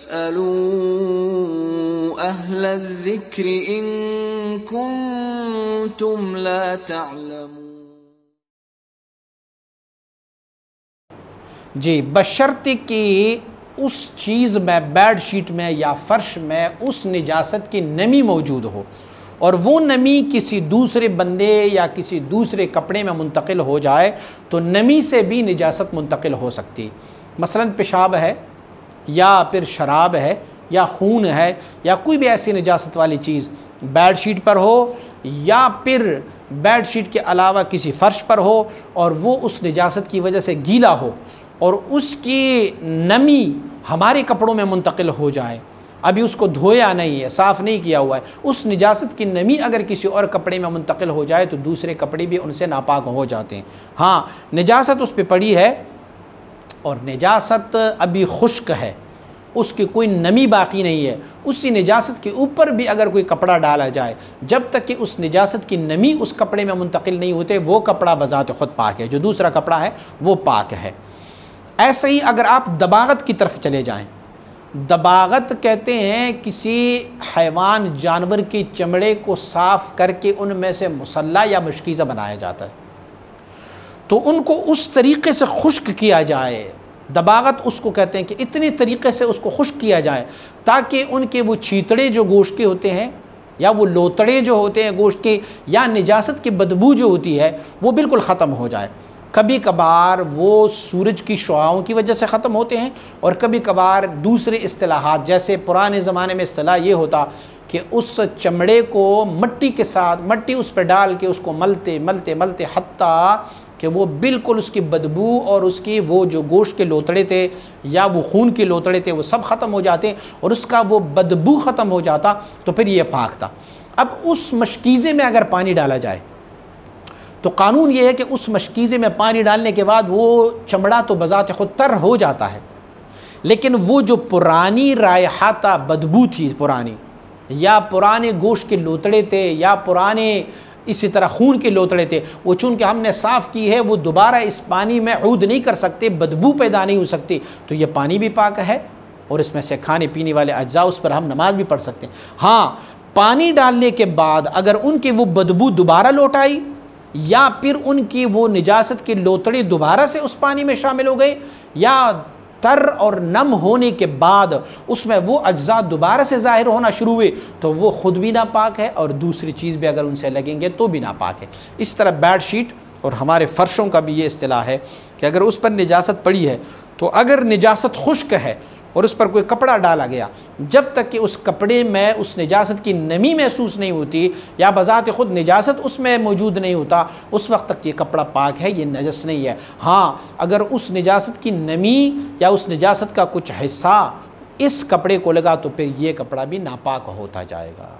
फस्अलू अहल ज़िक्र इन कुंतुम ला तअलमून। जी, बशर्ते कि उस चीज़ में, बेड शीट में या फ़र्श में उस निजासत की नमी मौजूद हो और वो नमी किसी दूसरे बंदे या किसी दूसरे कपड़े में मुंतकिल हो जाए तो नमी से भी निजासत मुंतकिल हो सकती है। मसलन पेशाब है या फिर शराब है या खून है या कोई भी ऐसी निजासत वाली चीज़ बेड शीट पर हो या फिर बेड शीट के अलावा किसी फ़र्श पर हो और वो उस निजासत की वजह से गीला हो और उसकी नमी हमारे कपड़ों में मुंतकिल हो जाए, अभी उसको धोया नहीं है, साफ़ नहीं किया हुआ है, उस निजासत की नमी अगर किसी और कपड़े में मुंतकिल हो जाए तो दूसरे कपड़े भी उनसे नापाक हो जाते हैं। हाँ, निजासत उस पर पड़ी है और निजासत अभी खुश्क है, उसकी कोई नमी बाकी नहीं है, उसी निजासत के ऊपर भी अगर कोई कपड़ा डाला जाए, जब तक कि उस निजासत की नमी उस कपड़े में मुंतकिल नहीं होते वो कपड़ा बज़ात ख़ुद पाक है, जो दूसरा कपड़ा है वो पाक है। ऐसे ही अगर आप दबागत की तरफ चले जाएं, दबागत कहते हैं किसी हैवान जानवर की चमड़े को साफ़ करके उनमें से मुसल्ला या मशकीज़ा बनाया जाता है, तो उनको उस तरीक़े से खुश्क किया जाए, दबागत उसको कहते हैं कि इतनी तरीक़े से उसको खुश्क किया जाए ताकि उनके वो छीतड़े जो गोश्त के होते हैं या वो लोतड़े जो होते हैं गोश्त के या निजासत की बदबू जो होती है वो बिल्कुल ख़त्म हो जाए। कभी कभार वो सूरज की शुआओं की वजह से ख़त्म होते हैं और कभी कभार दूसरे इस्तिलाहात, जैसे पुराने ज़माने में इस्तिलाह ये होता कि उस चमड़े को मट्टी के साथ, मट्टी उस पर डाल के उसको मलते मलते मलते हत्ता कि वो बिल्कुल उसकी बदबू और उसकी वो जो गोश्त के लोतड़े थे या वो खून के लोतड़े थे वो सब ख़त्म हो जाते और उसका वो बदबू ख़त्म हो जाता, तो फिर ये पाक था। अब उस मशकीज़े में अगर पानी डाला जाए तो कानून ये है कि उस मशकीज़े में पानी डालने के बाद वो चमड़ा तो बज़ात ख़ुद तर हो जाता है, लेकिन वो जो पुरानी रायहाता बदबू थी पुरानी, या पुराने गोश्त के लोतड़े थे या पुराने इसी तरह खून के लोतड़े थे, वो चूँकि हमने साफ़ की है वो दोबारा इस पानी में ऊद नहीं कर सकते, बदबू पैदा नहीं हो सकती, तो ये पानी भी पाक है और इसमें से खाने पीने वाले अज्जा उस पर हम नमाज भी पढ़ सकते हैं। हाँ, पानी डालने के बाद अगर उनकी वो बदबू दोबारा लौट आई या फिर उनकी वो निजासत की लोतड़ी दोबारा से उस पानी में शामिल हो गई या तर और नम होने के बाद उसमें वो अज्जा दोबारा से ज़ाहिर होना शुरू हुए तो वो ख़ुद भी नापाक है और दूसरी चीज़ भी अगर उनसे लगेंगे तो भी नापाक है। इस तरह बेड शीट और हमारे फ़र्शों का भी ये इस्तिलाह है कि अगर उस पर निजासत पड़ी है तो अगर निजासत खुश्क है और उस पर कोई कपड़ा डाला गया, जब तक कि उस कपड़े में उस निजासत की नमी महसूस नहीं होती या बज़ात ख़ुद निजासत उसमें मौजूद नहीं होता, उस वक्त तक ये कपड़ा पाक है, ये नजस नहीं है। हाँ, अगर उस निजासत की नमी या उस निजासत का कुछ हिस्सा इस कपड़े को लगा तो फिर ये कपड़ा भी नापाक होता जाएगा।